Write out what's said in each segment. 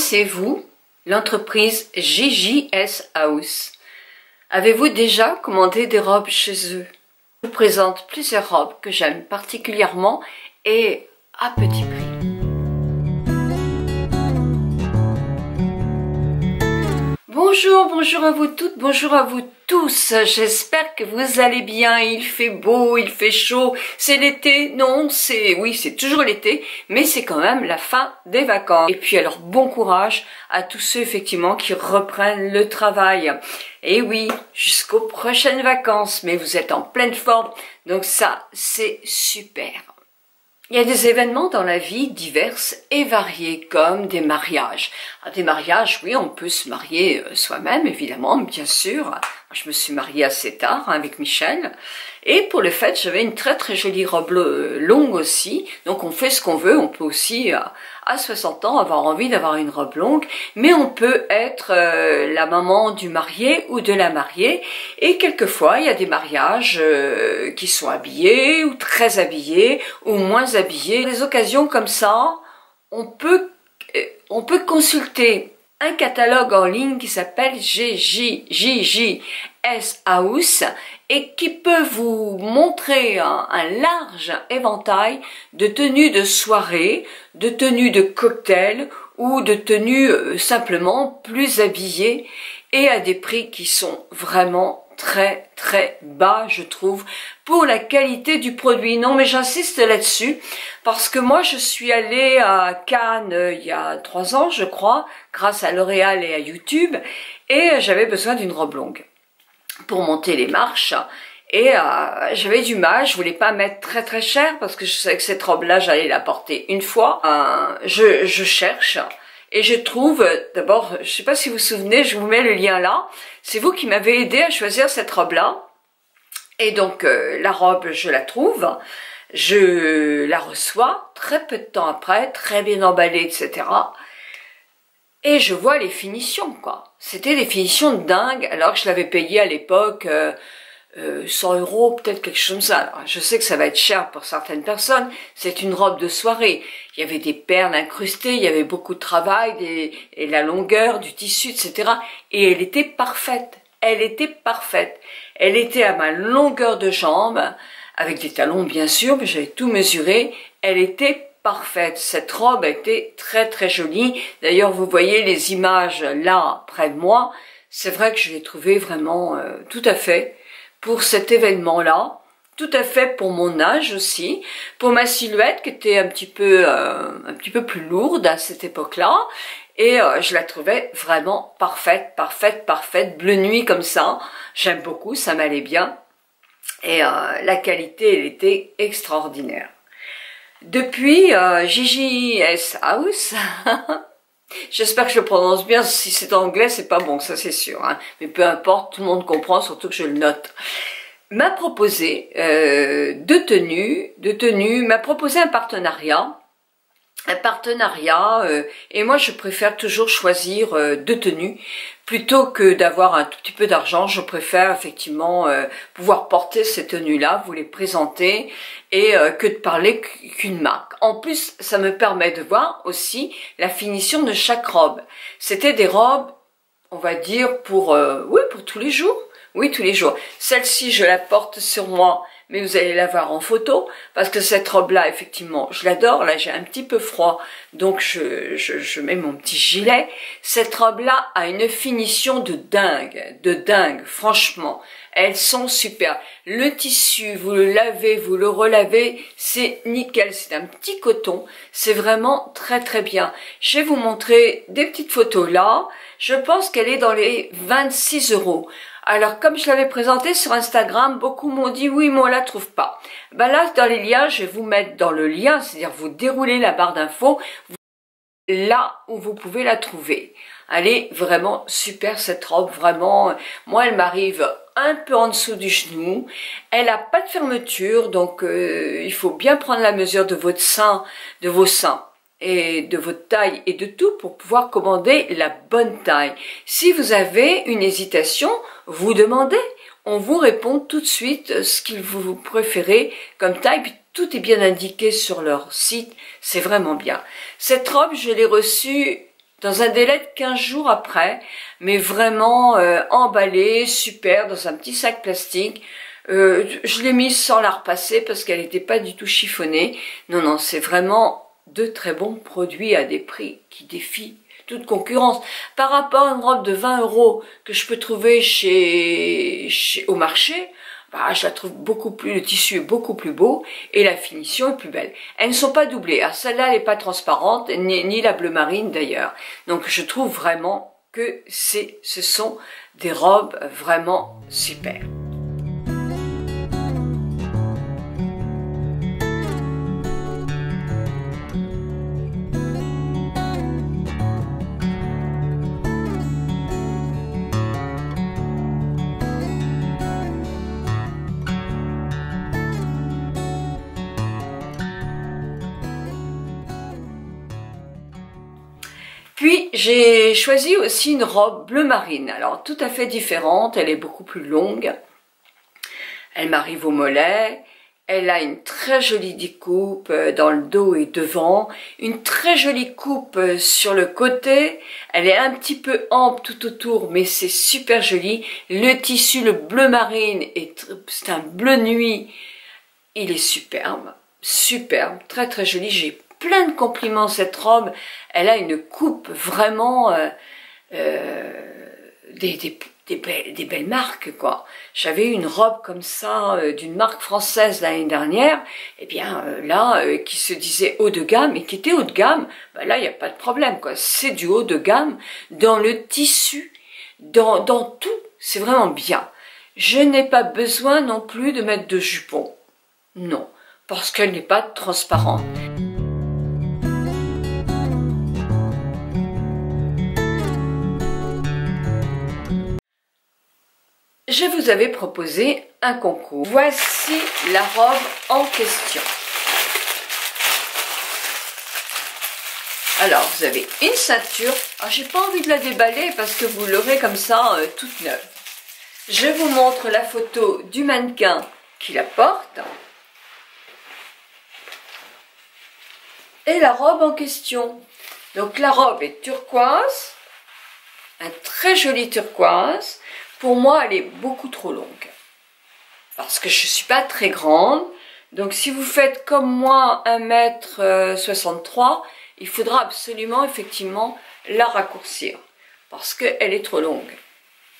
Connaissez-vous l'entreprise JJS House? Avez-vous déjà commandé des robes chez eux? Je vous présente plusieurs robes que j'aime particulièrement et à petit prix. Bonjour à vous toutes, bonjour à vous tous, j'espère que vous allez bien, il fait beau, il fait chaud, c'est l'été, non, oui, c'est toujours l'été, mais c'est quand même la fin des vacances. Et puis alors, bon courage à tous ceux effectivement qui reprennent le travail. Et oui, jusqu'aux prochaines vacances, mais vous êtes en pleine forme, donc ça, c'est super. Il y a des événements dans la vie divers et variés, comme des mariages. Alors, des mariages, oui, on peut se marier soi-même, évidemment, bien sûr. Je me suis mariée assez tard avec Michel. Et pour le fait, j'avais une très jolie robe longue aussi. Donc on fait ce qu'on veut. On peut aussi, à 60 ans, avoir envie d'avoir une robe longue. Mais on peut être la maman du marié ou de la mariée. Et quelquefois, il y a des mariages qui sont habillés ou très habillés ou moins habillés. Des occasions comme ça, on peut consulter un catalogue en ligne qui s'appelle JJS House et qui peut vous montrer un large éventail de tenues de soirée, de tenues de cocktail ou de tenues simplement plus habillées et à des prix qui sont vraiment très bas, je trouve, pour la qualité du produit. Non, mais j'insiste là-dessus parce que moi, je suis allée à Cannes il y a 3 ans, je crois, grâce à L'Oréal et à YouTube, et j'avais besoin d'une robe longue pour monter les marches. Et j'avais du mal, je voulais pas mettre très cher parce que je savais que cette robe-là, j'allais la porter une fois. Je cherche. Et je trouve, d'abord, je sais pas si vous vous souvenez, je vous mets le lien là, c'est vous qui m'avez aidé à choisir cette robe-là. Et donc, la robe, je la trouve, je la reçois, très peu de temps après, très bien emballée, etc. Et je vois les finitions, quoi. C'était des finitions de dingue, alors que je l'avais payé à l'époque 100 €, peut-être quelque chose comme ça. Alors, je sais que ça va être cher pour certaines personnes, c'est une robe de soirée. Il y avait des perles incrustées, il y avait beaucoup de travail, et la longueur du tissu, etc. Et elle était parfaite, elle était parfaite. Elle était à ma longueur de jambe, avec des talons bien sûr, mais j'avais tout mesuré. Elle était parfaite, cette robe était très jolie. D'ailleurs, vous voyez les images là, près de moi. C'est vrai que je l'ai trouvée vraiment tout à fait pour cet événement-là, tout à fait pour mon âge aussi, pour ma silhouette qui était un petit peu plus lourde à cette époque-là, et je la trouvais vraiment parfaite, bleu nuit comme ça, j'aime beaucoup, ça m'allait bien, et la qualité, elle était extraordinaire. Depuis JJS House, j'espère que je le prononce bien, si c'est anglais, c'est pas bon, ça c'est sûr, hein. Mais peu importe, tout le monde comprend, surtout que je le note. M'a proposé deux tenues, m'a proposé un partenariat, et moi je préfère toujours choisir deux tenues, plutôt que d'avoir un tout petit peu d'argent. Je préfère effectivement pouvoir porter ces tenues-là, vous les présenter, et que de parler qu'une marque. En plus, ça me permet de voir aussi la finition de chaque robe. C'était des robes, on va dire, pour tous les jours. Oui, tous les jours. Celle-ci, je la porte sur moi, mais vous allez la voir en photo, parce que cette robe-là, effectivement, je l'adore. Là, j'ai un petit peu froid, donc je mets mon petit gilet. Cette robe-là a une finition de dingue, franchement. Elles sont super. Le tissu, vous le lavez, vous le relavez, c'est nickel. C'est un petit coton. C'est vraiment très bien. Je vais vous montrer des petites photos là. Je pense qu'elle est dans les 26 €. Alors, comme je l'avais présenté sur Instagram, beaucoup m'ont dit « oui, mais on la trouve pas ». Ben là, dans les liens, je vais vous mettre dans le lien, c'est-à-dire vous déroulez la barre d'infos, là où vous pouvez la trouver. Elle est vraiment super cette robe, vraiment. Moi, elle m'arrive un peu en dessous du genou. Elle n'a pas de fermeture, donc il faut bien prendre la mesure de votre sein, de vos seins et de votre taille et de tout pour pouvoir commander la bonne taille. Si vous avez une hésitation, vous demandez. On vous répond tout de suite ce qu'il vous préférez comme taille. Puis tout est bien indiqué sur leur site. C'est vraiment bien. Cette robe, je l'ai reçue dans un délai de 15 jours après, mais vraiment emballée, super, dans un petit sac plastique. Je l'ai mise sans la repasser parce qu'elle n'était pas du tout chiffonnée. Non, non, c'est vraiment de très bons produits à des prix qui défient toute concurrence. Par rapport à une robe de 20 € que je peux trouver au marché, bah, je la trouve beaucoup plus, le tissu est beaucoup plus beau et la finition est plus belle. Elles ne sont pas doublées. Alors celle-là, elle n'est pas transparente, ni la bleu marine d'ailleurs. Donc je trouve vraiment que ce sont des robes vraiment super. Puis j'ai choisi aussi une robe bleu marine, alors tout à fait différente, elle est beaucoup plus longue, elle m'arrive au mollet, elle a une très jolie découpe dans le dos et devant, une très jolie coupe sur le côté, elle est un petit peu ample tout autour mais c'est super joli, le tissu, le bleu marine, c'est un bleu nuit, il est superbe, superbe, très très joli, j'ai plein de compliments cette robe, elle a une coupe vraiment des belles marques quoi. J'avais une robe comme ça d'une marque française l'année dernière, et bien là qui se disait haut de gamme et qui était haut de gamme, ben là il n'y a pas de problème quoi. C'est du haut de gamme dans le tissu, dans tout, c'est vraiment bien. Je n'ai pas besoin non plus de mettre de jupon, non, parce qu'elle n'est pas transparente. Je vous avais proposé un concours. Voici la robe en question. Alors, vous avez une ceinture. Alors, j'ai pas envie de la déballer parce que vous l'aurez comme ça, toute neuve. Je vous montre la photo du mannequin qui la porte. Et la robe en question. Donc, la robe est turquoise. Un très joli turquoise. Pour moi, elle est beaucoup trop longue. Parce que je ne suis pas très grande. Donc, si vous faites comme moi 1,63 m, il faudra absolument, effectivement, la raccourcir. Parce qu'elle est trop longue.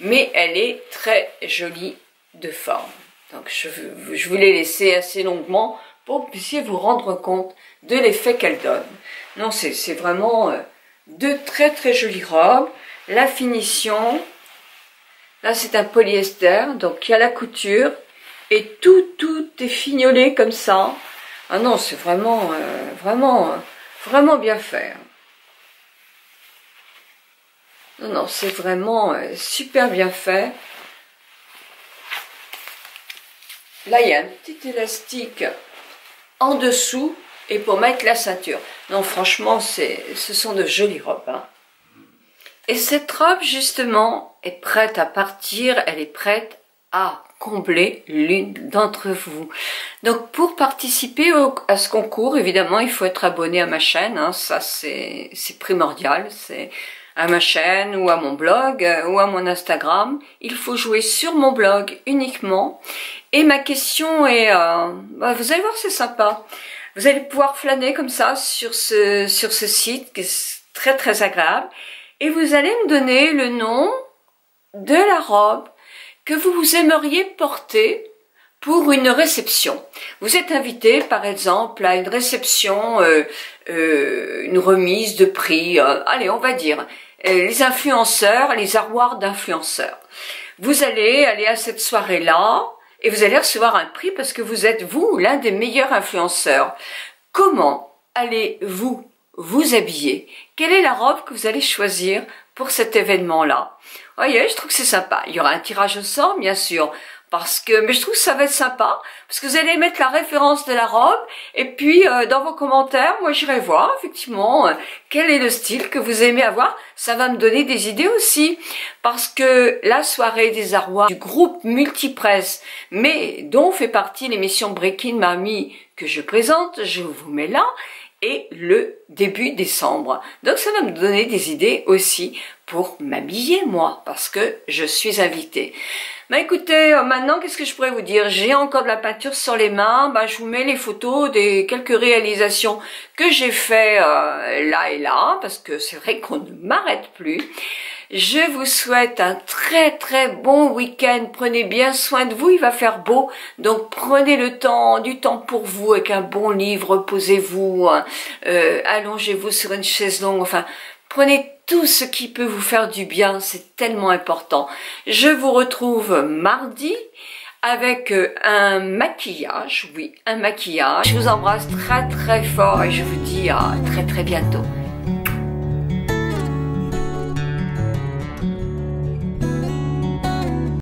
Mais elle est très jolie de forme. Donc, je vous l'ai laissée assez longuement pour que vous puissiez vous rendre compte de l'effet qu'elle donne. Non, c'est vraiment de très très jolies robes. La finition... Là, c'est un polyester, donc il y a la couture et tout est fignolé comme ça. Ah non, c'est vraiment, vraiment bien fait. Non, non, c'est vraiment super bien fait. Là, il y a un petit élastique en dessous et pour mettre la ceinture. Non, franchement, ce sont de jolies robes, hein. Et cette robe, justement, est prête à partir, elle est prête à combler l'une d'entre vous. Donc, pour participer à ce concours, évidemment, il faut être abonné à ma chaîne, hein, ça c'est primordial, c'est à ma chaîne ou à mon blog ou à mon Instagram. Il faut jouer sur mon blog uniquement. Et ma question est, vous allez voir, c'est sympa. Vous allez pouvoir flâner comme ça sur ce site, qui est très très agréable. Et vous allez me donner le nom de la robe que vous aimeriez porter pour une réception. Vous êtes invité par exemple à une réception, une remise de prix, allez on va dire, les influenceurs, les armoires d'influenceurs. Vous allez aller à cette soirée-là et vous allez recevoir un prix parce que vous êtes vous l'un des meilleurs influenceurs. Comment allez-vous vous habiller? Quelle est la robe que vous allez choisir pour cet événement-là? Voyez, je trouve que c'est sympa. Il y aura un tirage au sort, bien sûr, mais je trouve que ça va être sympa, parce que vous allez mettre la référence de la robe, et puis dans vos commentaires, moi j'irai voir, effectivement, quel est le style que vous aimez avoir. Ça va me donner des idées aussi, parce que la soirée des armoires du groupe Multipresse, mais dont fait partie l'émission Breaking Mamie que je présente, je vous mets là, et le début décembre. Donc ça va me donner des idées aussi pour m'habiller moi, parce que je suis invitée. Bah écoutez, maintenant qu'est-ce que je pourrais vous dire? J'ai encore de la peinture sur les mains, bah je vous mets les photos des quelques réalisations que j'ai fait là et là, parce que c'est vrai qu'on ne m'arrête plus. Je vous souhaite un très bon week-end, prenez bien soin de vous, il va faire beau, donc prenez du temps pour vous avec un bon livre, reposez-vous, allongez-vous sur une chaise longue, enfin prenez tout ce qui peut vous faire du bien, c'est tellement important. Je vous retrouve mardi avec un maquillage, oui, un maquillage. Je vous embrasse très fort et je vous dis à très bientôt.